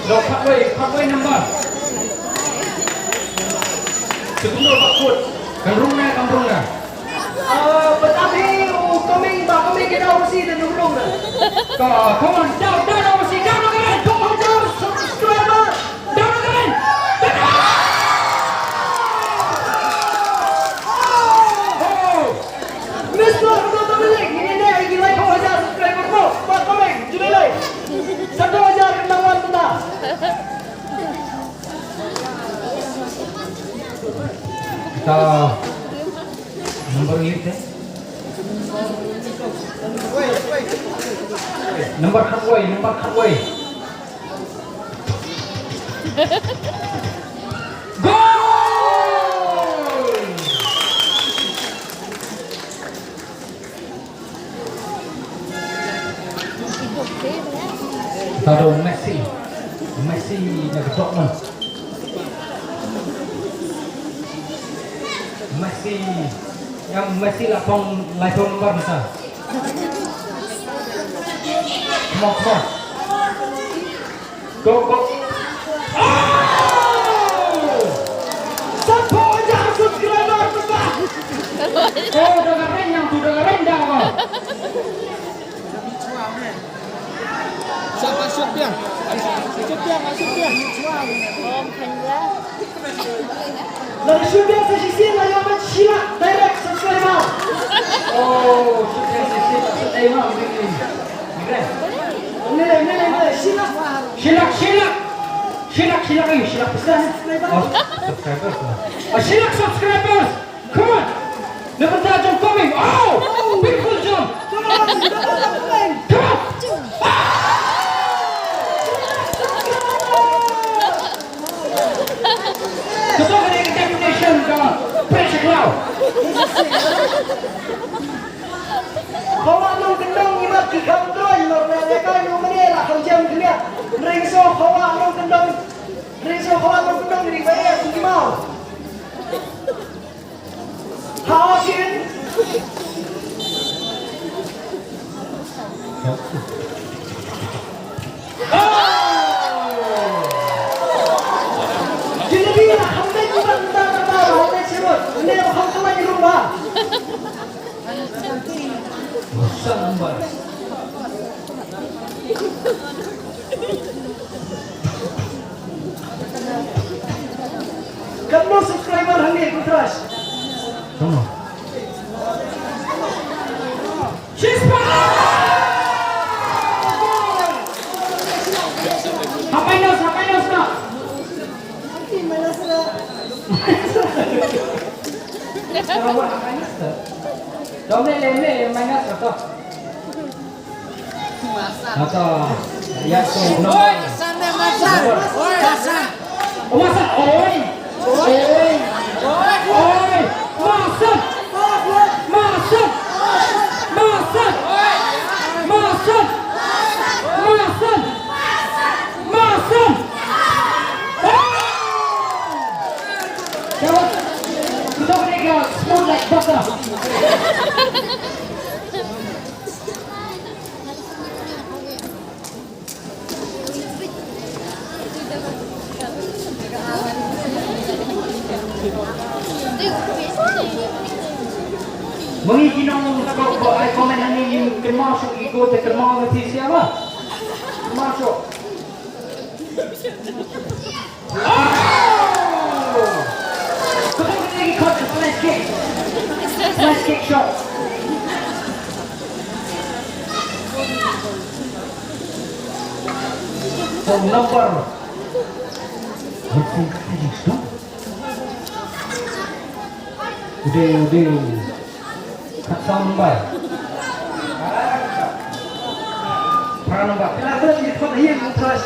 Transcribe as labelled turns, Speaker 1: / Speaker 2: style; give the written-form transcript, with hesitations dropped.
Speaker 1: Lo pakai number. Segundo Pak Put. Kamrungnya.
Speaker 2: Tetapi kami kita oversee dan nulung.
Speaker 1: Come on, down oversee, down again. Come on, down, subscriber. Down again.
Speaker 2: Mister, betul milik. Ini dia gila kau ajar subscriber kau. Buat komen, juli lagi. Satu ajar kenangan kita.
Speaker 1: Kita number ini number Khowah. Goal! Taruh Messi dari Dortmund. Messi lah pong nomor besar. Come on. Go. Oh!
Speaker 2: Satu ajar subscriber kita.
Speaker 1: Oh, dengerin yang sudah rendah kau.
Speaker 3: Masuk dia.
Speaker 2: Lalu sudah sesi layan Cina direct subscriber.
Speaker 1: Oh, sudah selesai ini.
Speaker 2: Nilai Cina.
Speaker 1: Silak besar. Oh, subscribers. Subscribers. Come on. Never jump coming. Oh, big full jump. Come on. Ketua examination pressure cloud.
Speaker 2: Khowah nung kendong imat ke kontrol mereka nung menela jam dia. Ringso Khowah nung kendong di bayar tinggi mau. Hakin. Jadi lah kami juga tahu sebut. Ini orang tua di rumah.
Speaker 1: Besar lambat.
Speaker 2: Kamu subscriber hangi kutras.
Speaker 1: Come on. Sampai nos nak. Rawat minus tak? Domle minus atau? Atau ya so.
Speaker 3: Oi, sana masan. Oi, masan.
Speaker 1: Masan. Oi. Kita berikan smooth like butter. Mengikinong ko ay komen namin kemasok ikut kerma mati siapa? Masuk. Kita lagi cut flash kick shot. Phone number. Udah. Kat sound number. Para number. Kenapa dia kau hilang terus?